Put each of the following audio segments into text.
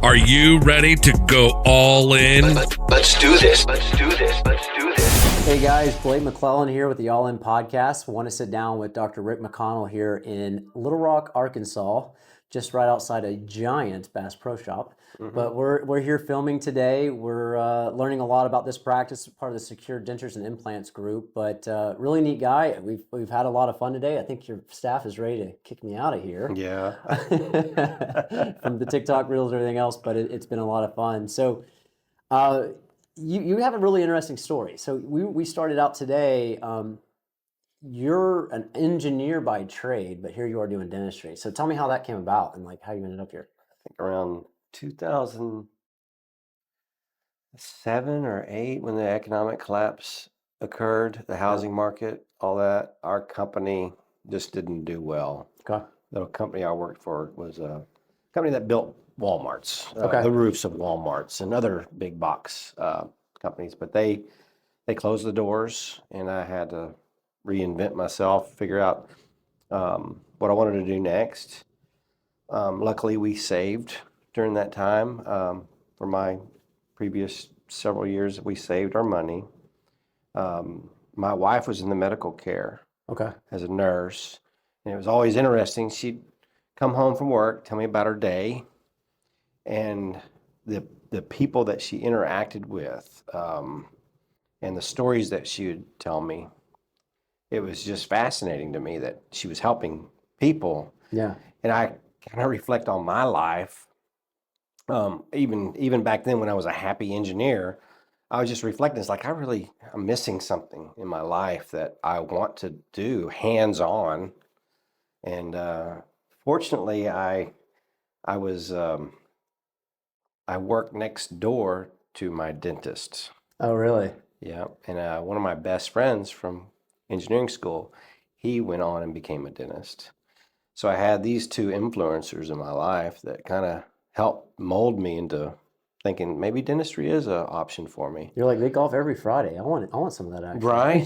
Are you ready to go all in? Let's do this. Let's do this. Let's do this. Hey guys, Blake McClellan here with the All In Podcast. I want to sit down with Dr. Rick McConnell here in Little Rock, Arkansas, just right outside a giant Bass Pro Shop. But we're here filming today. We're learning a lot about this practice, part of the Secure Dentures and Implants group. But really neat guy. We've had a lot of fun today. I think your staff is ready to kick me out of here. Yeah. From the TikTok reels and everything else, but it's been a lot of fun. So you have a really interesting story. So we started out today. You're an engineer by trade, but here you are doing dentistry. So tell me how that came about and like how you ended up here. I think around 2007 or 8 when the economic collapse occurred, the housing market, all that, our company just didn't do well. Okay. The company I worked for was a company that built Walmarts, Okay. the roofs of Walmarts and other big box companies, but they closed the doors and I had to reinvent myself, figure out what I wanted to do next. Luckily, we saved during that time. For my previous several years, we saved our money. My wife was in the medical care Okay. as a nurse, and it was always interesting. She'd come home from work, tell me about her day, and the people that she interacted with, and the stories that she would tell me. It was just fascinating to me that she was helping people. Yeah. And I kind of reflect on my life. Even back then when I was a happy engineer, I was just reflecting. It's like I'm missing something in my life that I want to do hands-on. And fortunately, I worked next door to my dentist. Oh, really? Yeah, and one of my best friends from engineering school, he went on and became a dentist. So I had these two influencers in my life that kind of helped mold me into thinking maybe dentistry is an option for me. You're like, they golf every Friday. I want some of that action. Right?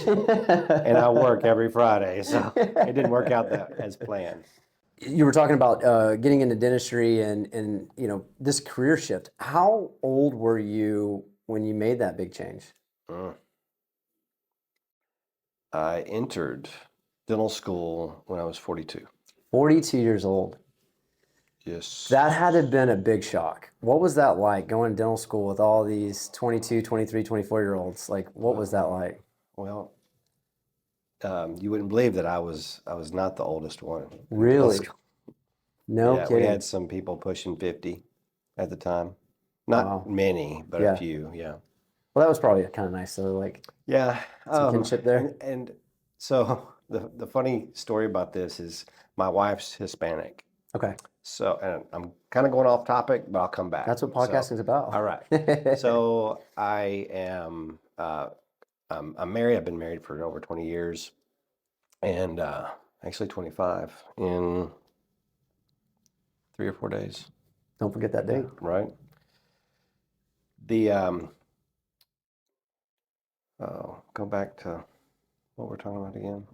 And I work every Friday, so it didn't work out that as planned. You were talking about getting into dentistry and this career shift. How old were you when you made that big change? I entered dental school when I was 42. 42 years old. Yes. That had to have been a big shock. What was that like going to dental school with all these 22, 23, 24-year-olds? Like, what was that like? Well, you wouldn't believe that I was not the oldest one. Really? No Yeah, kidding. we had some people pushing 50 at the time. Not many, but Yeah. a few, yeah. Well, that was probably kind of nice. So, like, Yeah. some kinship there. And so the funny story about this is my wife's Hispanic. Okay. So, and I'm kind of going off topic, but I'll come back. That's what podcasting is about. All right. So I am, I'm married. I've been married for over 20 years and actually 25 in 3 or 4 days. Don't forget that date. Right. The, go back to what we're talking about again.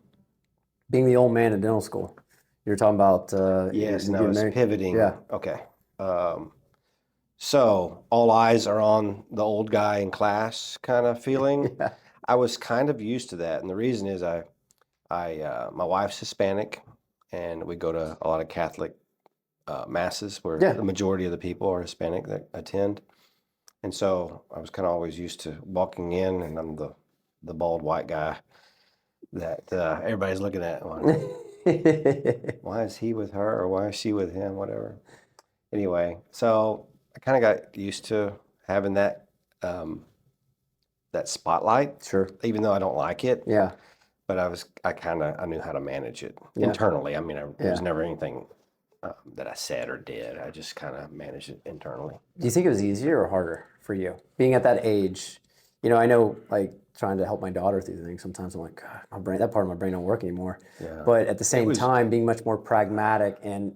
Being the old man in dental school. You were talking about Yes, you and I was married. pivoting. Yeah. Okay. So all eyes are on the old guy in class kind of feeling. Yeah. I was kind of used to that, and the reason is my wife's Hispanic, and we go to a lot of Catholic masses where Yeah. the majority of the people are Hispanic that attend, and so I was kind of always used to walking in, and I'm the bald white guy that everybody's looking at. Why is he with her, or why is she with him? Whatever. Anyway, so I kind of got used to having that that spotlight, Sure. even though I don't like it. Yeah. But I knew how to manage it Yeah. internally. I mean, there was Yeah. never anything that I said or did. I just kind of managed it internally. Do you think it was easier or harder for you being at that age? I know, like, trying to help my daughter through things. Sometimes I'm like, God, that part of my brain don't work anymore. Yeah. But at the same time, being much more pragmatic, and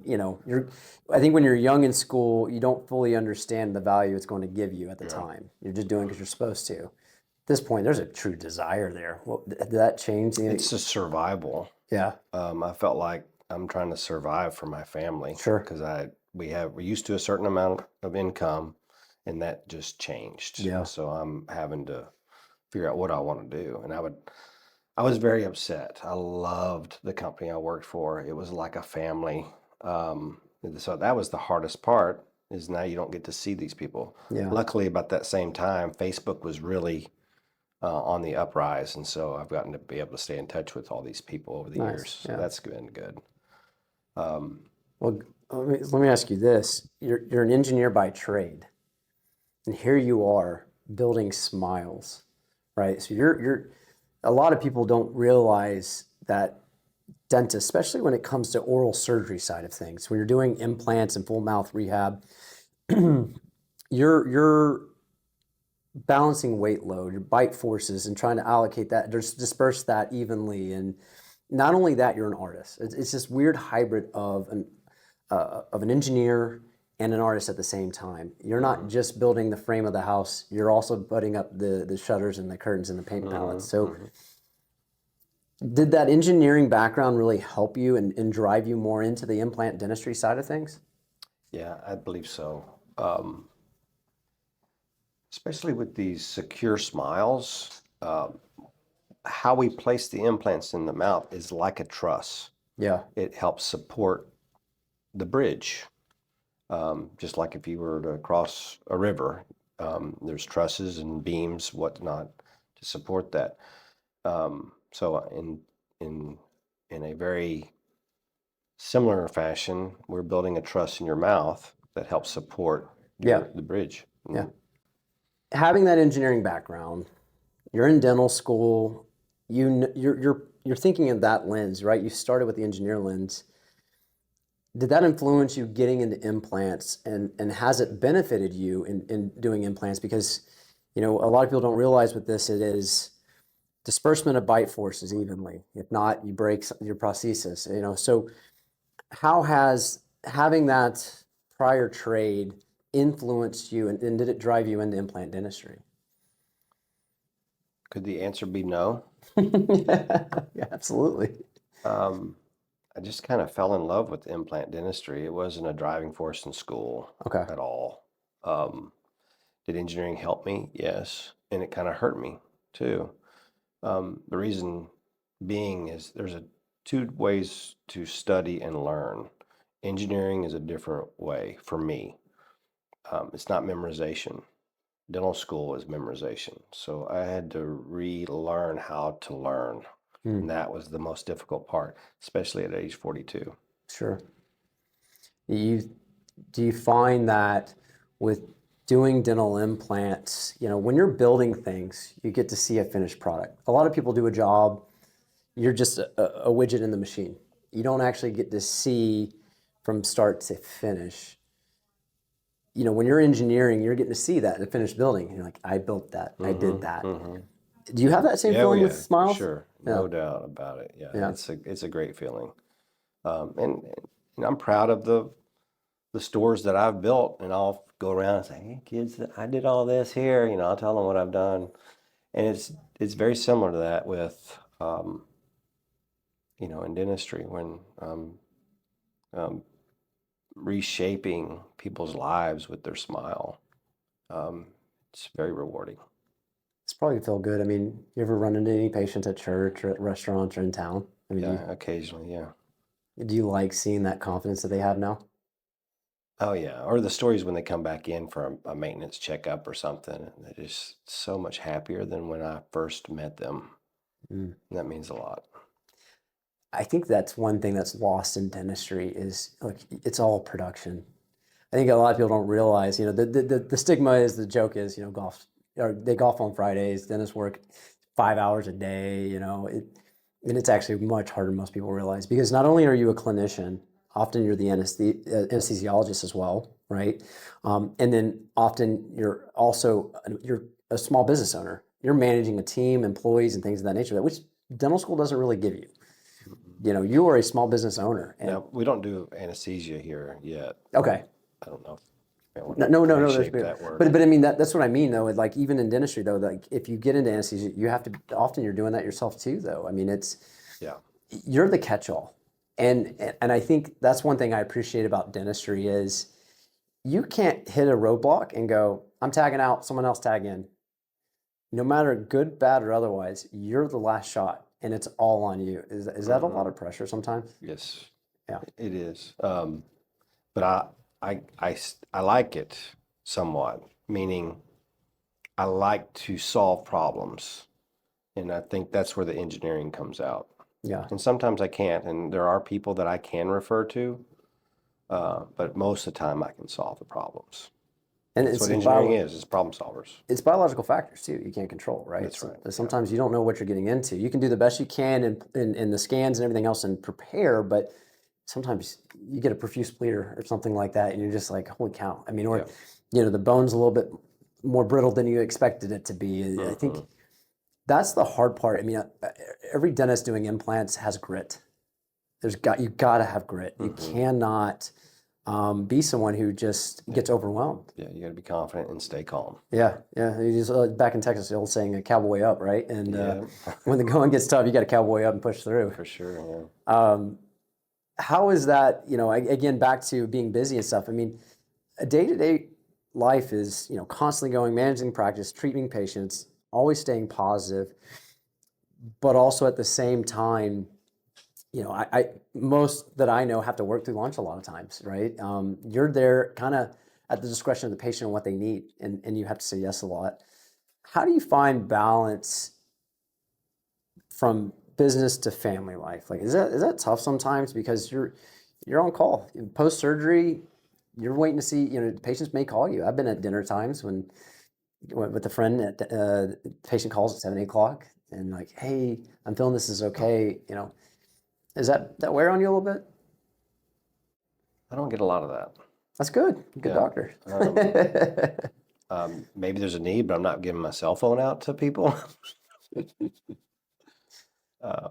I think when you're young in school, you don't fully understand the value it's going to give you at the time. You're just doing it because you're supposed to. At this point, there's a true desire there. Did that change? It's just survival. Yeah. I felt like I'm trying to survive for my family. Sure. Because I we're used to a certain amount of income, and that just changed. Yeah. So I'm having to figure out what I want to do. And I was very upset. I loved the company I worked for. It was like a family. So that was the hardest part, is now you don't get to see these people. Yeah. Luckily, about that same time, Facebook was really on the uprise. And so I've gotten to be able to stay in touch with all these people over the Nice, years. So yeah. that's been good. Well, let me ask you this. You're an engineer by trade, and here you are building smiles, right? So you're a lot of people don't realize that dentists, especially when it comes to oral surgery side of things, when you're doing implants and full mouth rehab, you're balancing weight load, your bite forces, and trying to allocate that, disperse that evenly. And not only that, you're an artist. It's this weird hybrid of an engineer and an artist at the same time. You're not just building the frame of the house, you're also putting up the shutters and the curtains and the paint palettes. So did that engineering background really help you and drive you more into the implant dentistry side of things? Yeah, I believe so. Especially with these secure smiles, how we place the implants in the mouth is like a truss. Yeah. It helps support the bridge. Just like if you were to cross a river, there's trusses and beams, whatnot, to support that. So in a very similar fashion, we're building a truss in your mouth that helps support the bridge. Yeah. Having that engineering background, you're in dental school, you're thinking of that lens, right? You started with the engineer lens. Did that influence you getting into implants, and has it benefited you in doing implants? Because, a lot of people don't realize with this, it is disbursement of bite forces evenly. If not, you break your prosthesis, So how has having that prior trade influenced you, and did it drive you into implant dentistry? Could the answer be no? Yeah, absolutely. I just kind of fell in love with implant dentistry. It wasn't a driving force in school at all. Did engineering help me? Yes. And it kind of hurt me too. The reason being is there's two ways to study and learn. Engineering is a different way for me. It's not memorization. Dental school is memorization. So I had to relearn how to learn. And that was the most difficult part, especially at age 42. Sure. Do you find that with doing dental implants, when you're building things, you get to see a finished product. A lot of people do a job, you're just a widget in the machine. You don't actually get to see from start to finish. When you're engineering, you're getting to see that in a finished building. You're like, I built that, I did that. Do you have that same feeling with smiles? Sure, no doubt about it. Yeah. It's a great feeling, and I'm proud of the stores that I've built, and I'll go around and say, "Hey, kids, I did all this here." I'll tell them what I've done, and it's very similar to that with, in dentistry when reshaping people's lives with their smile. It's very rewarding. It's probably feel good. I mean, you ever run into any patients at church or at restaurants or in town? I mean, Yeah, occasionally, yeah. do you like seeing that confidence that they have now? Oh yeah, or the stories when they come back in for a maintenance checkup or something, and they're just so much happier than when I first met them. And that means a lot. I think that's one thing that's lost in dentistry is, look, it's all production. I think a lot of people don't realize, the stigma is, the joke is, golf, or they golf on Fridays, dentists work 5 hours a day, and it's actually much harder than most people realize, because not only are you a clinician, often you're the anesthesiologist as well, right? And then often you're a small business owner. You're managing a team, employees, and things of that nature, which dental school doesn't really give you. You are a small business owner. And Now, we don't do anesthesia here yet. okay. I don't know. No. There's that word. But I mean that's what I mean though. Like even in dentistry though, like if you get into anesthesia, you have to. Often you're doing that yourself too, though. I mean, you're the catch-all. And I think that's one thing I appreciate about dentistry is you can't hit a roadblock and go, I'm tagging out, someone else tag in. No matter good, bad, or otherwise, you're the last shot and it's all on you. Is that a lot of pressure sometimes? Yes, Yeah. it is. But I like it somewhat, meaning I like to solve problems. And I think that's where the engineering comes out. Yeah. And sometimes I can't, and there are people that I can refer to, but most of the time I can solve the problems. And That's it's what engineering is problem solvers. it's biological factors too. You can't control, right? That's right. Sometimes you don't know what you're getting into. You can do the best you can in the scans and everything else and prepare, but sometimes you get a profuse bleeder or something like that, and you're just like, holy cow. I mean, or the bone's a little bit more brittle than you expected it to be. I think that's the hard part. I mean, every dentist doing implants has grit. You got to have grit. You cannot be someone who just gets overwhelmed. Yeah, you got to be confident and stay calm. Yeah. You just, back in Texas, the old saying, a cowboy up, right? And when the going gets tough, you got to cowboy up and push through. For sure, yeah. How is that, again, back to being busy and stuff. I mean, a day-to-day life is, constantly going, managing practice, treating patients, always staying positive, but also at the same time, I most that I know have to work through lunch a lot of times, right? You're there kind of at the discretion of the patient and what they need, and you have to say yes a lot. How do you find balance from business to family life? Like, is that tough sometimes because you're on call post surgery? You're waiting to see, patients may call you. I've been at dinner times when with a friend at the patient calls at 7, 8 o'clock and like, hey, I'm feeling this is okay. Is that wear on you a little bit? I don't get a lot of that. That's good. Good doctor. Maybe there's a need, but I'm not giving my cell phone out to people. I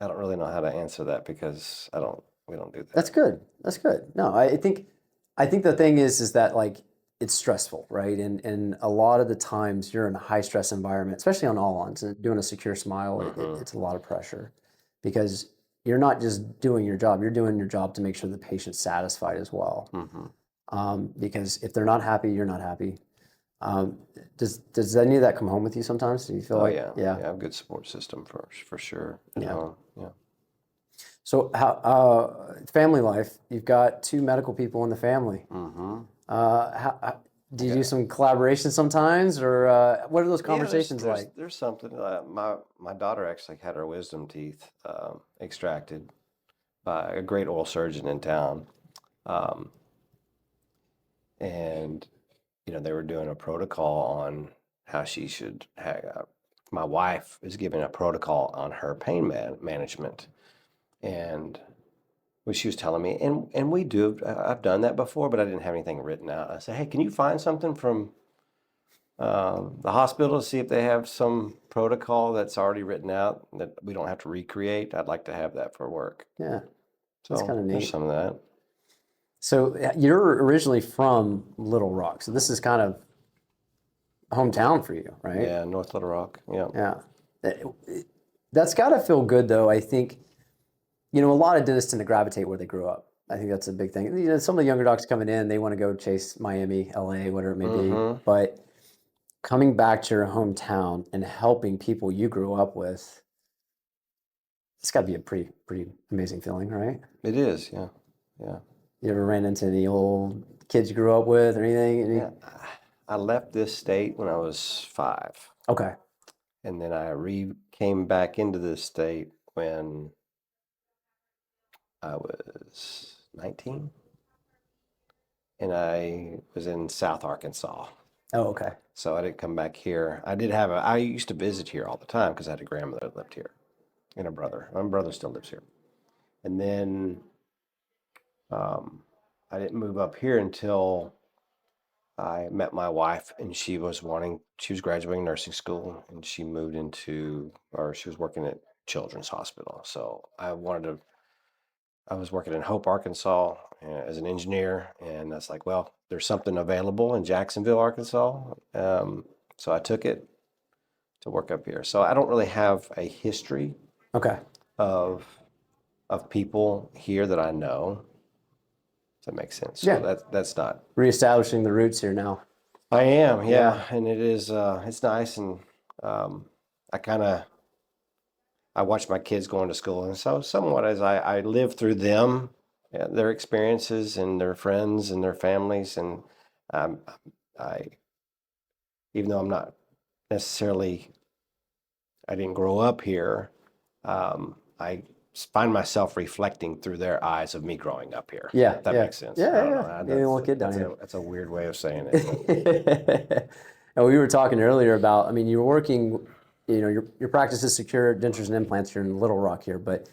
don't really know how to answer that because we don't do that. That's good. That's good. No, I think the thing is that like it's stressful, right? And a lot of the times you're in a high stress environment, especially on all-ons, and doing a secure smile, it's a lot of pressure because you're not just doing your job, you're doing your job to make sure the patient's satisfied as well. Because if they're not happy, you're not happy. Does any of that come home with you sometimes? Do you feel yeah. I have a good support system for sure. Yeah. So how family life? You've got 2 medical people in the family. How do you do some collaboration sometimes, or what are those conversations like? There's something. My daughter actually had her wisdom teeth extracted by a great oral surgeon in town, and they were doing a protocol on how she should have. My wife is giving a protocol on her pain management, and what she was telling me, and we do. I've done that before, but I didn't have anything written out. I said, hey, can you find something from the hospital to see if they have some protocol that's already written out that we don't have to recreate? I'd like to have that for work. Yeah, that's kind of neat. There's some of that. So you're originally from Little Rock, so this is kind of hometown for you, right? Yeah, North Little Rock. Yeah. Yeah. That's got to feel good, though. I think, a lot of dentists tend to gravitate where they grew up. I think that's a big thing. Some of the younger docs coming in, they want to go chase Miami, LA, whatever it may be. But coming back to your hometown and helping people you grew up with, it's got to be a pretty amazing feeling, right? It is, yeah. You ever ran into any old kids you grew up with or anything? Yeah. I left this state when I was 5. Okay. And then I came back into this state when I was 19. And I was in South Arkansas. Oh, okay. So I didn't come back here. I used to visit here all the time because I had a grandmother that lived here and a brother. My brother still lives here. And then I didn't move up here until I met my wife, and she was graduating nursing school, and she was working at Children's Hospital. So I was working in Hope, Arkansas as an engineer, and that's like, well, there's something available in Jacksonville, Arkansas. So I took it to work up here. So I don't really have a history Okay. of of people here that I know. Does that make sense? Yeah. So that's not. Reestablishing the roots here now. I am, yeah, and it is. It's nice, and um, I I watch my kids going to school, and so somewhat as I live through them, their experiences, and their friends, and their families, and um, I, even though I'm not necessarily, I didn't grow up here, I find myself reflecting through their eyes of me growing up here. Yeah, If that yeah. makes sense. Yeah, I don't yeah. know. Maybe a little kid down here. That's a weird way of saying it. And we were talking earlier about, I mean, you're working, your practice is Secure Dentures and Implants here in Little Rock here, but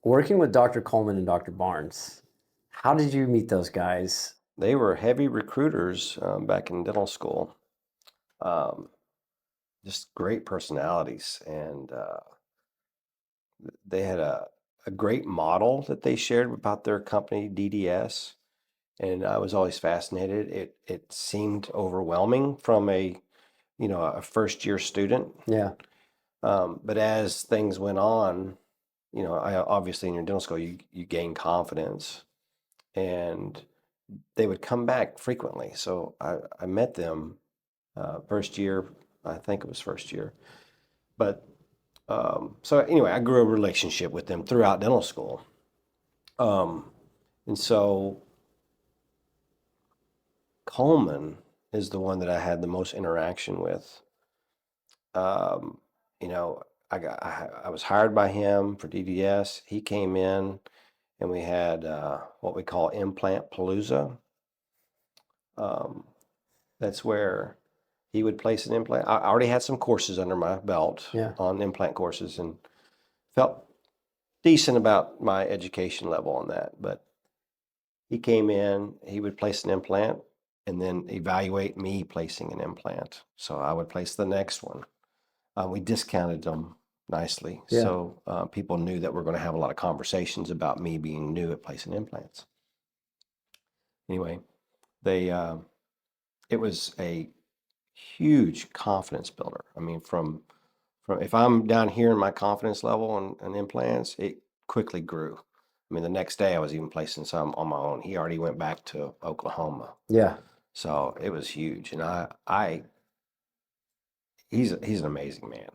working with Dr. Coleman and Dr. Barnes, how did you meet those guys? They were heavy recruiters back in dental school. Um, just great personalities, and they had a great model that they shared about their company, DDS, and I was always fascinated. It seemed overwhelming from a first year student. Yeah, But as things went on, I obviously in your dental school you gain confidence, and they would come back frequently. So I met them first year, I think it was first year. But so anyway, I grew a relationship with them throughout dental school. And so Coleman is the one that I had the most interaction with. Um, you know, I was hired by him for DDS. He came in, and we had what we call Implant Palooza. Um, that's where he would place an implant. I already had some courses under my belt yeah, on implant courses, and felt decent about my education level on that. But he came in, he would place an implant, and then evaluate me placing an implant. So I would place the next one. We discounted them nicely, Yeah. so people knew that we're going to have a lot of conversations about me being new at placing implants. Anyway, it was a huge confidence builder. I mean, from if I'm down here in my confidence level on implants, it quickly grew. I mean, the next day I was even placing some on my own. He already went back to Oklahoma, yeah. so it was huge. And he's an amazing man,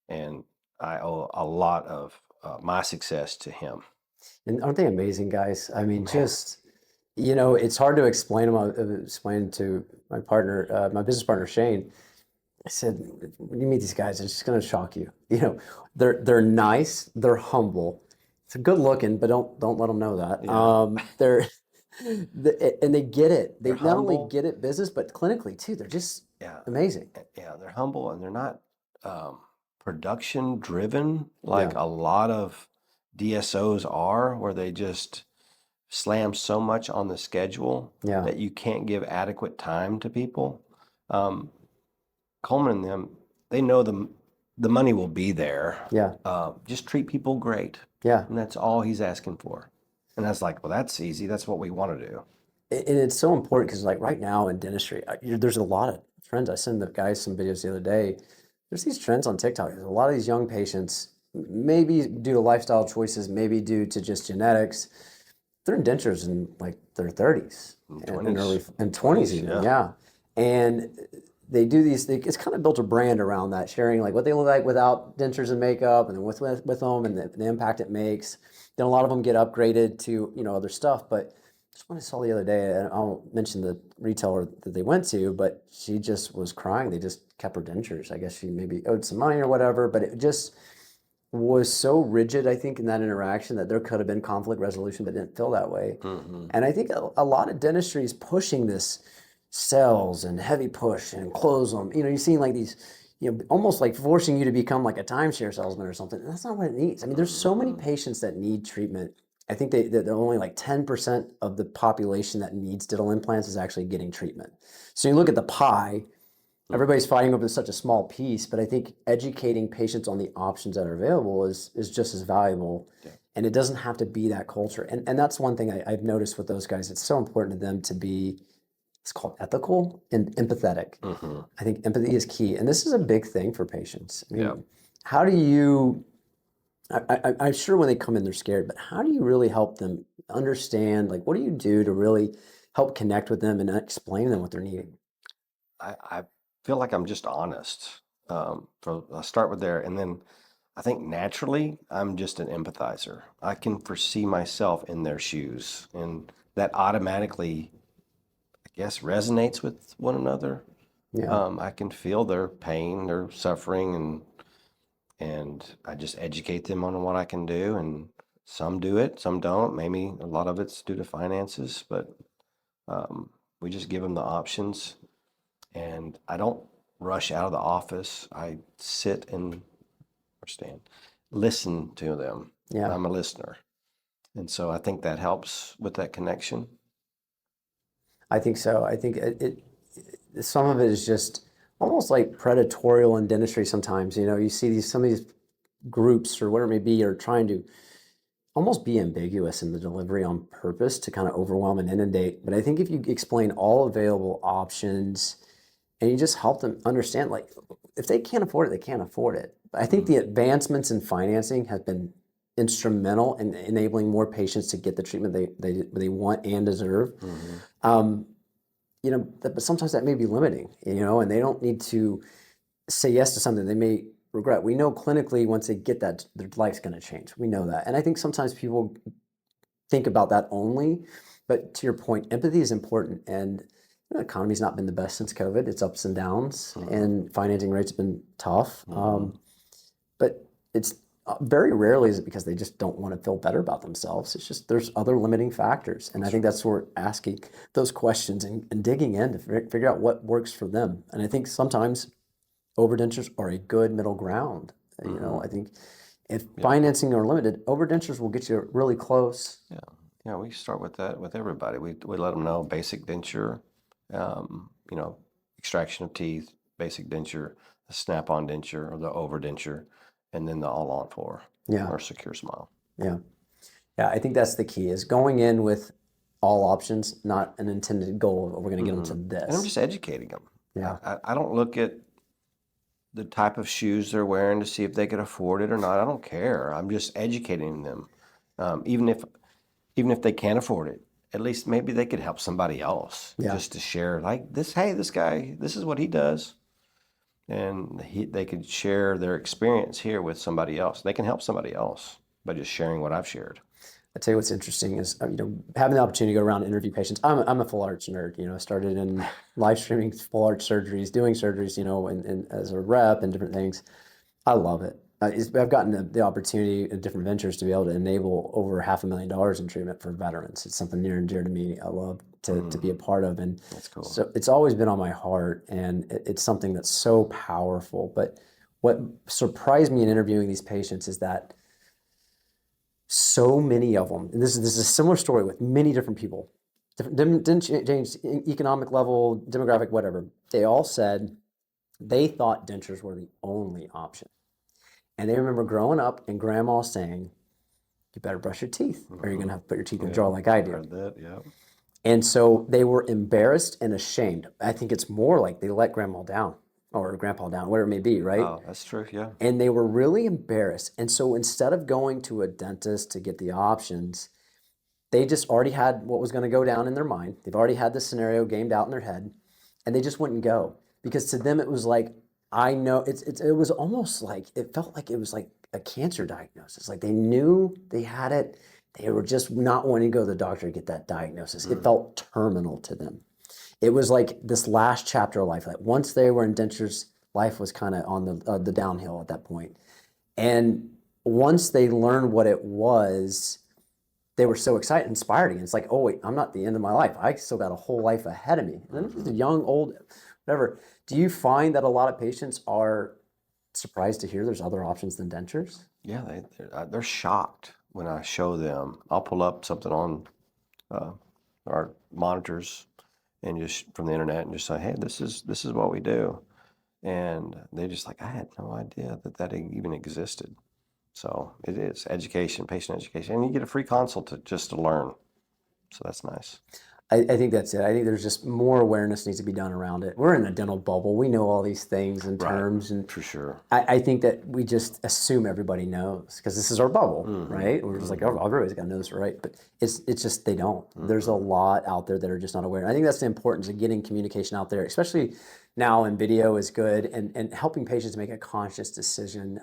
and I owe a lot of my success to him. And aren't they amazing guys? I mean, Man. just, it's hard to explain them. I explained to my partner, my business partner, Shane. I said, when you meet these guys, it's just going to shock you. They're nice, they're humble, they're good looking, but don't let them know that. Yeah. And they get it. They They're not only humble. get it business, but clinically too. They're just Yeah, amazing. yeah, they're humble, and they're not production driven like Yeah. a lot of DSOs are, where they just slam so much on the schedule Yeah. that you can't give adequate time to people. Um, Coleman and them, they know the money will be there. Yeah. Just treat people great, Yeah. and that's all he's asking for. And that's like, well, that's easy. That's what we want to do. And it's so important because, like, right now in dentistry, there's a lot of trends. I sent the guys some videos the other day. There's these trends on TikTok. There's a lot of these young patients, maybe due to lifestyle choices, maybe due to just genetics, they're in dentures in like their 30s and early and 20s even. Yeah. And they do it's kind of built a brand around that, sharing like what they look like without dentures and makeup, and then with them, and the impact it makes. Then a lot of them get upgraded to other stuff. But just what I saw the other day, and I won't mention the retailer that they went to, but she just was crying. They just kept her dentures. I guess she maybe owed some money or whatever, but it just was so rigid, I think, in that interaction that there could have been conflict resolution, but didn't feel that way. And I think a lot of dentistry is pushing this cells and heavy push and close them. You're seeing like these, almost like forcing you to become like a timeshare salesman or something. And that's not what it needs. I mean, there's so many patients that need treatment. I think they're only like 10% of the population that needs dental implants is actually getting treatment. So you look at the pie, everybody's fighting over such a small piece, but I think educating patients on the options that are available is just as valuable. Yeah. And it doesn't have to be that culture. And that's one thing I've noticed with those guys. It's so important to them to be, it's called ethical and empathetic. I think empathy is key. And this is a big thing for patients. I mean, Yeah. how do you I'm sure when they come in, they're scared, but how do you really help them understand? Like, what do you do to really help connect with them and explain to them what they're needing? I feel like I'm just honest. I start with there, and then I think naturally I'm just an empathizer. I can foresee myself in their shoes, and that automatically, I guess, resonates with one another. Yeah. I can feel their pain, their suffering, and I just educate them on what I can do. And some do it, some don't. Maybe a lot of it's due to finances, but um, we just give them the options. And I don't rush out of the office. I sit and understand, listen to them. Yeah. I'm a listener. And so I think that helps with that connection. I think so. I think some of it is just almost like predatorial in dentistry sometimes. You know, you see some of these groups or whatever it may be are trying to almost be ambiguous in the delivery on purpose to kind of overwhelm and inundate. But I think if you explain all available options and you just help them understand, like, if they can't afford it, they can't afford it. But I think the advancements in financing have been instrumental in enabling more patients to get the treatment they want and deserve. Um, you know, but sometimes that may be limiting, you know, and they don't need to say yes to something they may regret. We know clinically once they get that, their life's going to change. We know that. And I think sometimes people think about that only, but to your point, empathy is important. And the economy's not been the best since COVID. It's ups and downs, and financing rates have been tough. But it's very rarely is it because they just don't want to feel better about themselves. It's just there's other limiting factors. And I think that's where asking those questions and digging in to figure out what works for them. And I think sometimes overdentures are a good middle ground. You know, I think if financing are limited, overdentures will get you really close. Yeah. Yeah, we start with that with everybody. We let them know basic denture, you know, extraction of teeth, basic denture, the snap-on denture or the overdenture, and then the all-on four Yeah. or secure smile. Yeah. Yeah. I think that's the key is going in with all options, not an intended goal of we're going to get them to And I'm this. just educating them. Yeah. I don't look at the type of shoes they're wearing to see if they could afford it or not. I don't care. I'm just educating them. Even if they can't afford it, at least maybe they could help somebody else Yeah. just to share like this. Hey, this guy, this is what he does. And they could share their experience here with somebody else. They can help somebody else by just sharing what I've shared. I tell you what's interesting is, you know, having the opportunity to go around and interview patients. I'm a full arch nerd. You know, I started in live streaming full arch surgeries, doing surgeries, you know, and as a rep and different things. I love it. I've gotten the opportunity in different ventures to be able to enable over $500,000 in treatment for veterans. It's something near and dear to me. I love to be a part of, and That's cool. so it's always been on my heart, and it's something that's so powerful. But what surprised me in interviewing these patients is that so many of them, and this is a similar story with many different people, didn't change economic level, demographic, whatever. They all said they thought dentures were the only option. And they remember growing up and grandma saying, you better brush your teeth or you're going to have to put your teeth in a drawer like I do. Heard that, yeah. And so they were embarrassed and ashamed. I think it's more like they let grandma down or grandpa down, whatever it may be, right? Oh, that's true, yeah. And they were really embarrassed. And so instead of going to a dentist to get the options, they just already had what was going to go down in their mind. They've already had the scenario gamed out in their head, and they just wouldn't go because to them it was like, I know it was almost like it felt like it was like a cancer diagnosis. Like they knew they had it. They were just not wanting to go to the doctor to get that diagnosis. It felt terminal to them. It was like this last chapter of life. Like once they were in dentures, life was kind of on the downhill at that point. And once they learned what it was, they were so excited, inspired again. It's like, oh wait, I'm not at the end of my life. I still got a whole life ahead of me. And then young, old, whatever. Do you find that a lot of patients are surprised to hear there's other options than dentures? Yeah, they're shocked when I show them. I'll pull up something on our monitors and just from the internet and just say, hey, this is what we do. And they just like, I had no idea that even existed. So it is education, patient education, and you get a free consult just to learn. So that's nice. I think that's it. I think there's just more awareness needs to be done around it. We're in a dental bubble. We know all these things and Right. terms, and For sure. I think that we just assume everybody knows because this is our bubble, right? We're just like, oh, everybody's got to know this, right? But it's just they don't. There's a lot out there that are just not aware. I think that's the importance of getting communication out there, especially now. And video is good, and helping patients make a conscious decision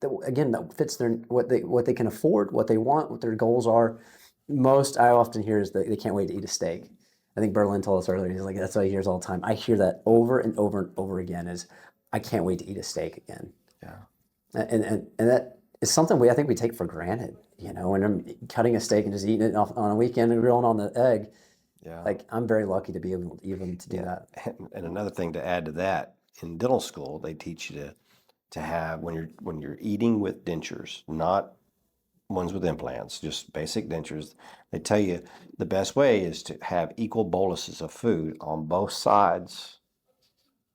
that again that fits their what they can afford, what they want, what their goals are. Most I often hear is that they can't wait to eat a steak. I think Berlin told us earlier. He's like, that's what he hears all the time. I hear that over and over and over again. Is I can't wait to eat a steak again. Yeah. And that is something I think we take for granted. You know, when I'm cutting a steak and just eating it off on a weekend and grilling on the egg. Yeah. Like I'm very lucky to be able to even to do that. And another thing to add to that, in dental school, they teach you to have when you're eating with dentures, not ones with implants, just basic dentures. They tell you the best way is to have equal boluses of food on both sides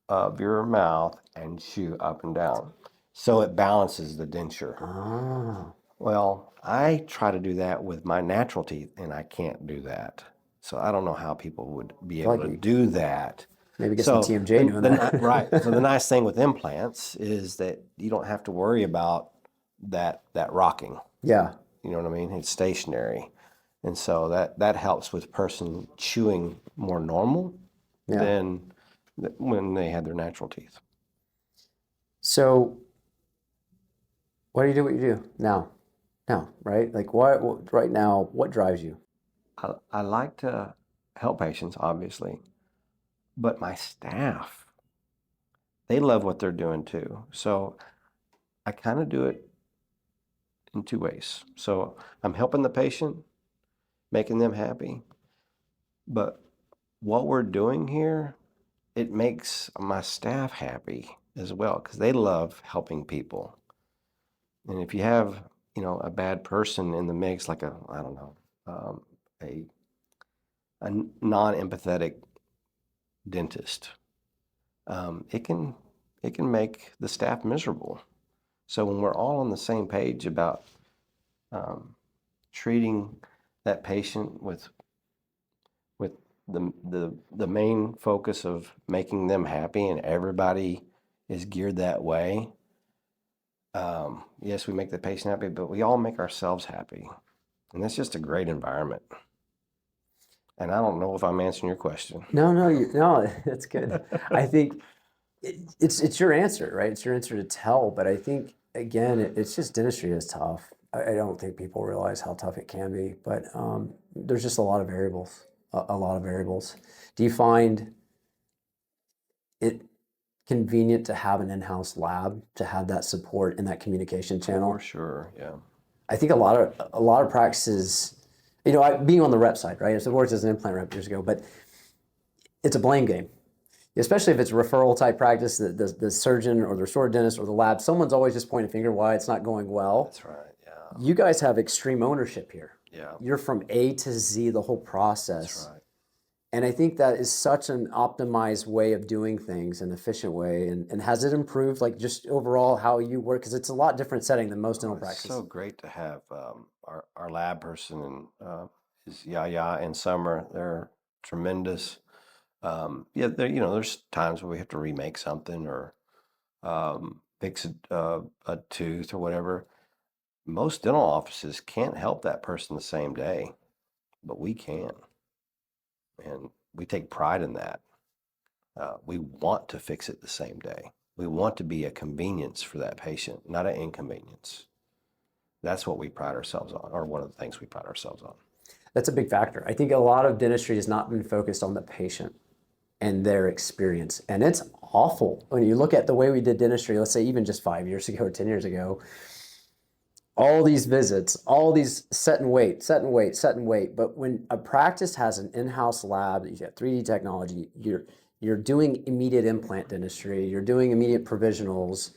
of your mouth and chew up and down, so it balances the denture. Ah, Well, I try to do that with my natural teeth, and I can't do that. So I don't know how people would be able to do that. maybe get some TMJ doing that. Right. So the nice thing with implants is that you don't have to worry about that rocking. Yeah. You know what I mean? It's stationary. And so that helps with person chewing more normal than when they had their natural teeth. So why do you do what you do now? Now, right? Like what right now, what drives you? I like to help patients, obviously, but my staff, they love what they're doing too. So I kind of do it in two ways. So I'm helping the patient, making them happy, but what we're doing here, it makes my staff happy as well because they love helping people. And if you have, a bad person in the mix, like I don't know, a non-empathetic dentist, it can make the staff miserable. So when we're all on the same page about treating that patient with the main focus of making them happy, and everybody is geared that way. Yes, we make the patient happy, but we all make ourselves happy, and that's just a great environment. And I don't know if I'm answering your question. No, that's good. I think it's your answer, right? It's your answer to tell. But I think again, it's just dentistry is tough. I don't think people realize how tough it can be. But there's just a lot of variables. A lot of variables. Do you find it convenient to have an in-house lab to have that support and that communication channel? For sure, yeah. I think a lot of practices, being on the rep side, right? I worked as an implant rep years ago, but it's a blame game, especially if it's a referral type practice. The surgeon or the restorative dentist or the lab, someone's always just pointing a finger why it's not going well. That's right, yeah. You guys have extreme ownership here. Yeah. You're from A to Z, the whole process. That's right. And I think that is such an optimized way of doing things, an efficient way. And has it improved, like just overall how you work? Because it's a lot different setting than most dental practice. It's so great to have our lab person and is Yaya and Summer. They're tremendous. There's times where we have to remake something or fix a tooth or whatever. Most dental offices can't help that person the same day, but we can. And we take pride in that. We want to fix it the same day. We want to be a convenience for that patient, not an inconvenience. That's what we pride ourselves on, or one of the things we pride ourselves on. That's a big factor. I think a lot of dentistry has not been focused on the patient and their experience. And it's awful. When you look at the way we did dentistry, let's say even just 5 years ago or 10 years ago, all these visits, all these set and wait. But when a practice has an in-house lab, you got 3D technology, you're doing immediate implant dentistry, you're doing immediate provisionals.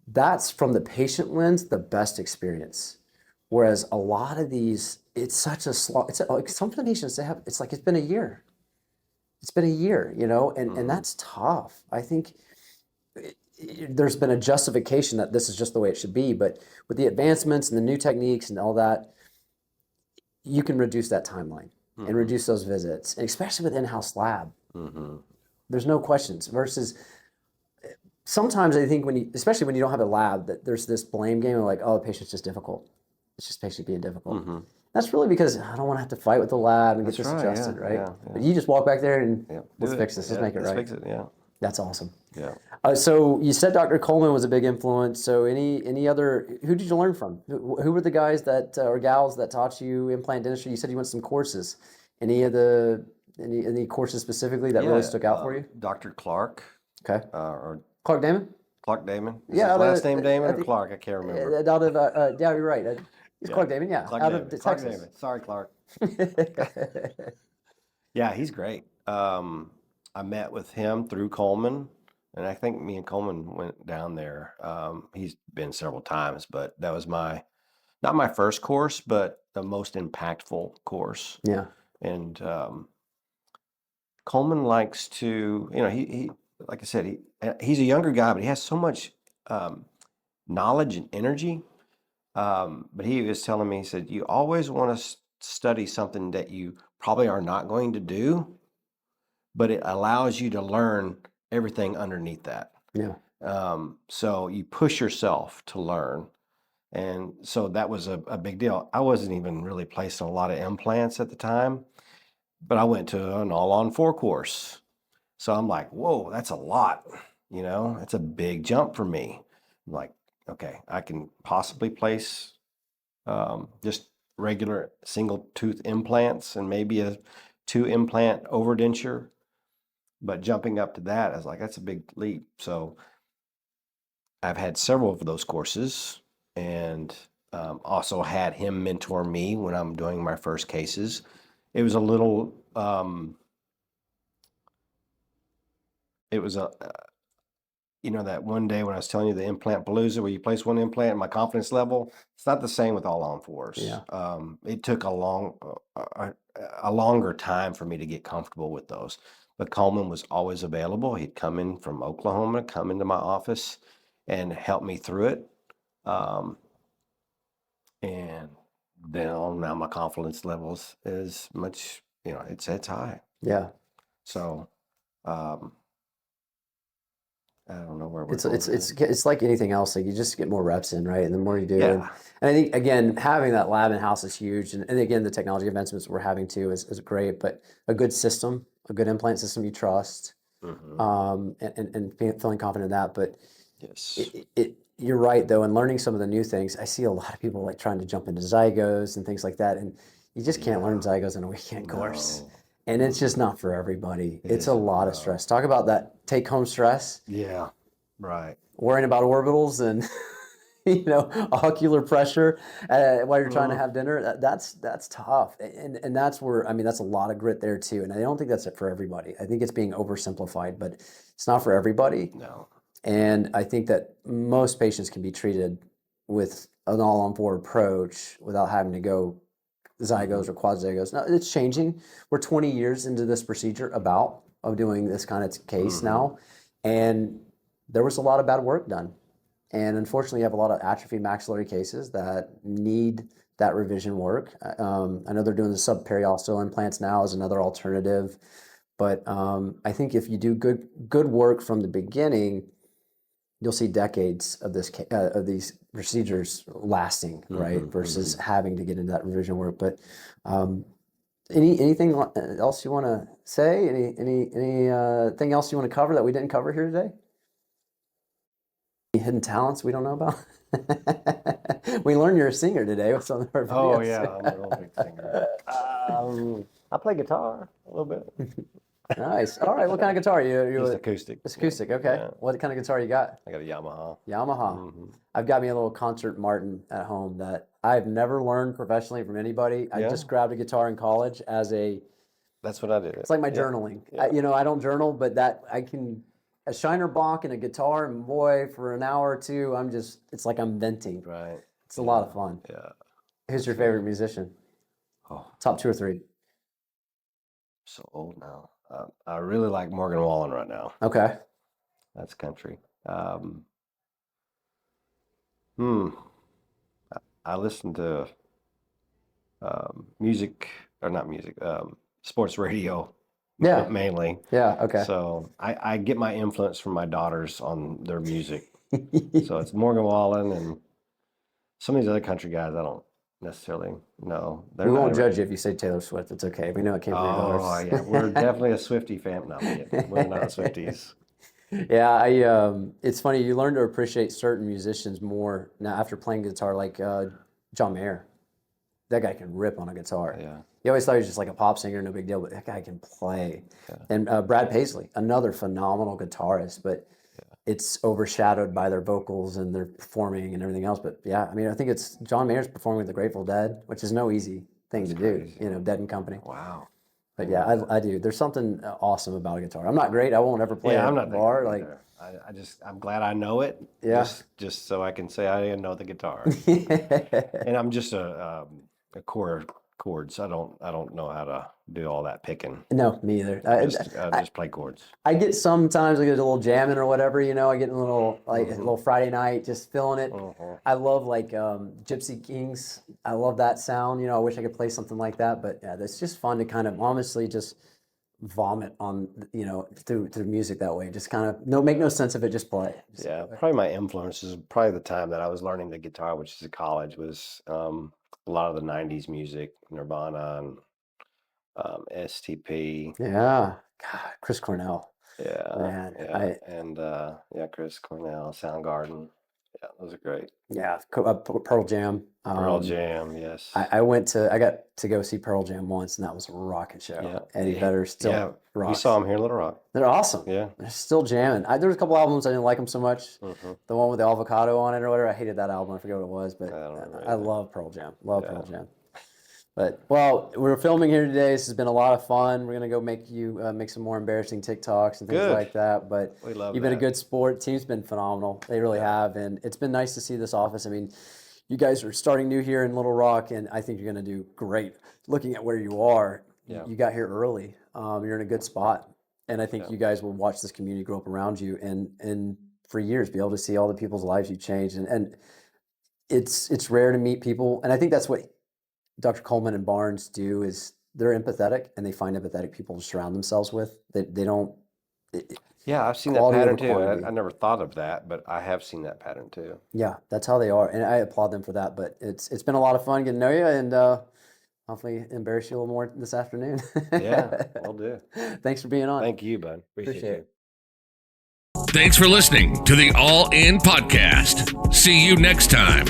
That's from the patient lens, the best experience. Whereas a lot of these, it's such a slow, like some patients it's like it's been a year. It's been a year, and that's tough. I think there's been a justification that this is just the way it should be, but with the advancements and the new techniques and all that, you can reduce that timeline. and reduce those visits, and especially with in-house lab. Mm-hmm. There's no questions versus sometimes I think especially when you don't have a lab, that there's this blame game of like, oh, the patient's just difficult. It's just patient being difficult. Mm-hmm. That's really because I don't want to have to fight with the lab and That's get this right, adjusted, yeah, right? yeah, But yeah. you just walk back there and Yeah. let's Do fix it. this. Yeah, Let's make it let's right. fix it. Yeah. That's awesome. Yeah. So you said Dr. Coleman was a big influence. So any other, who did you learn from? Who were the guys that or gals that taught you implant dentistry? You said you went to some courses. Any courses specifically that really stuck out for you? Dr. Clark. Okay. Or Clark Damon? Clark Damon. Is Yeah, his last name Damon or Clark? I can't remember. Out of yeah, you're right. It's Yeah. Clark Damon, yeah, Clark out Damon. of Clark Texas. Damon. Sorry, Clark. Yeah, he's great. I met with him through Coleman, and I think me and Coleman went down there. He's been several times, but that was not my first course, but the most impactful course. Yeah. And Coleman likes to, he like I said, he's a younger guy, but he has so much knowledge and energy. But he was telling me, he said, you always want to study something that you probably are not going to do, but it allows you to learn everything underneath that. Yeah. So you push yourself to learn. And so that was a big deal. I wasn't even really placing a lot of implants at the time, but I went to an all-on-4 course. So I'm like, whoa, that's a lot. It's a big jump for me. I'm like, okay, I can possibly place just regular single tooth implants and maybe a 2 implant overdenture. But jumping up to that, I was like, that's a big leap. So I've had several of those courses and also had him mentor me when I'm doing my first cases. It was a little, that one day when I was telling you the implant palooza where you place one implant, my confidence level, it's not the same with all on fours. Yeah. It took a longer time for me to get comfortable with those. But Coleman was always available. He'd come in from Oklahoma, come into my office and help me through it. And then now my confidence levels is much, it's high. Yeah. So, I don't know where we're It's going it's with it's this. it's like anything else. Like you just get more reps in, right? And the more you do, Yeah. and I think again having that lab in house is huge. And again, the technology advancements we're having too is great. But a good system, a good implant system you trust, Mhm. and feeling confident in that. But Yes. you're right though, and learning some of the new things. I see a lot of people like trying to jump into Zygos and things like that, and you just can't learn Zygos in a weekend course. No. And it's just not for everybody. It's a isn't, lot of no. stress. Talk about that take-home stress. Yeah. Right. Worrying about orbitals and ocular pressure while you're trying to have dinner. That's tough, and that's where that's a lot of grit there too. And I don't think that's it for everybody. I think it's being oversimplified, but it's not for everybody. No. And I think that most patients can be treated with an all-on-4 approach without having to go Zygos or quad Zygos. Now it's changing. We're 20 years into this procedure of doing this kind of case now, and there was a lot of bad work done. And unfortunately, you have a lot of atrophy maxillary cases that need that revision work. I know they're doing the subperiosteal implants now as another alternative, but I think if you do good work from the beginning, you'll see decades of these procedures lasting, right? Versus having to get into that revision work. But anything else you want to say? Anything else you want to cover that we didn't cover here today? Any hidden talents we don't know about? We learned you're a singer today with some of our videos. Oh yeah, I'm a real big singer. I play guitar a little bit. Nice. All right. What kind of guitar? You Just acoustic. It's acoustic. Okay. Yeah. What kind of guitar you got? I got a Yamaha. Yamaha. I've got me a little concert Martin at home that I've never learned professionally from anybody. I just grabbed a guitar in college as That's what I did. it's like my journaling. Yeah. I don't journal, but that I can a Shiner Bock and a guitar, and boy, for an hour or two, it's like I'm venting. Right. It's a lot of fun. Yeah. Who's your favorite musician? Oh, Top 2 or 3? so old now. I really like Morgan Wallen right now. Okay. That's country. I listen to music or not music, sports radio Yeah. mainly. Yeah. Okay. So I get my influence from my daughters on their music. So it's Morgan Wallen and some of these other country guys I don't necessarily know. They're We not won't even- judge you if you say Taylor Swift. It's okay. We know it came from your Oh, daughters. yeah. We're definitely a Swiftie fam. No, we're not Swifties. Yeah, it's funny, you learn to appreciate certain musicians more now after playing guitar, like John Mayer. That guy can rip on a guitar. Yeah. You always thought he was just like a pop singer, no big deal, but that guy can play. And Brad Paisley, another phenomenal guitarist, but it's overshadowed by their vocals and their performing and everything else. But yeah, I mean, I think it's John Mayer's performing with the Grateful Dead, which is no easy thing to do, Dead and Company. Wow. But yeah, I do. There's something awesome about a guitar. I'm not great. I won't ever play I'm a not bar. that Like, either. I'm glad I know it. Yeah. Just so I can say I know the guitar. And I'm just a chords. I don't know how to do all that picking. No, me either. Just play chords. I get sometimes I get a little jamming or whatever, I get a little a little Friday night, just feeling it. I love like Gypsy Kings. I love that sound. I wish I could play something like that, but yeah, it's just fun to kind of honestly just vomit on through music that way. Just kind of make no sense of it, just play. Yeah, probably my influences. Probably the time that I was learning the guitar, which is at college, was a lot of the '90s music, Nirvana and STP. Yeah, God, Chris Cornell. Yeah, Man, Chris Cornell, Soundgarden. Yeah, those are great. Yeah, Pearl Jam. Pearl Jam, yes. I got to go see Pearl Jam once, and that was a rocking show. Yeah. Eddie Vedder still We rocks. saw him here in Little Rock. They're awesome. Yeah. They're still jamming. There was a couple albums I didn't like them so much. The one with the avocado on it or whatever. I hated that album. I forget what it was, but I don't remember I love Pearl Jam. Pearl Jam. But we're filming here today. This has been a lot of fun. We're gonna go make some more embarrassing TikToks and things Good. like that. But We love you've been a that. good sport. Team's been phenomenal. They really have, and it's been nice to see this office. I mean, you guys are starting new here in Little Rock, and I think you're gonna do great. Looking at where you are, you got here early. You're in a good spot, and I think you guys will watch this community grow up around you, and for years be able to see all the people's lives you've changed. And it's rare to meet people, and I think that's what Dr. Coleman and Barnes do is they're empathetic, and they find empathetic people to surround themselves with. They don't. Yeah, I've seen that Quality pattern over too. quantity. I never thought of that, but I have seen that pattern too. Yeah, that's how they are, and I applaud them for that. But it's been a lot of fun getting to know you, and hopefully embarrass you a little more this afternoon. Yeah, will do. Thanks for being on. Thank you, bud. Appreciate you. it. Thanks for listening to the All In Podcast. See you next time.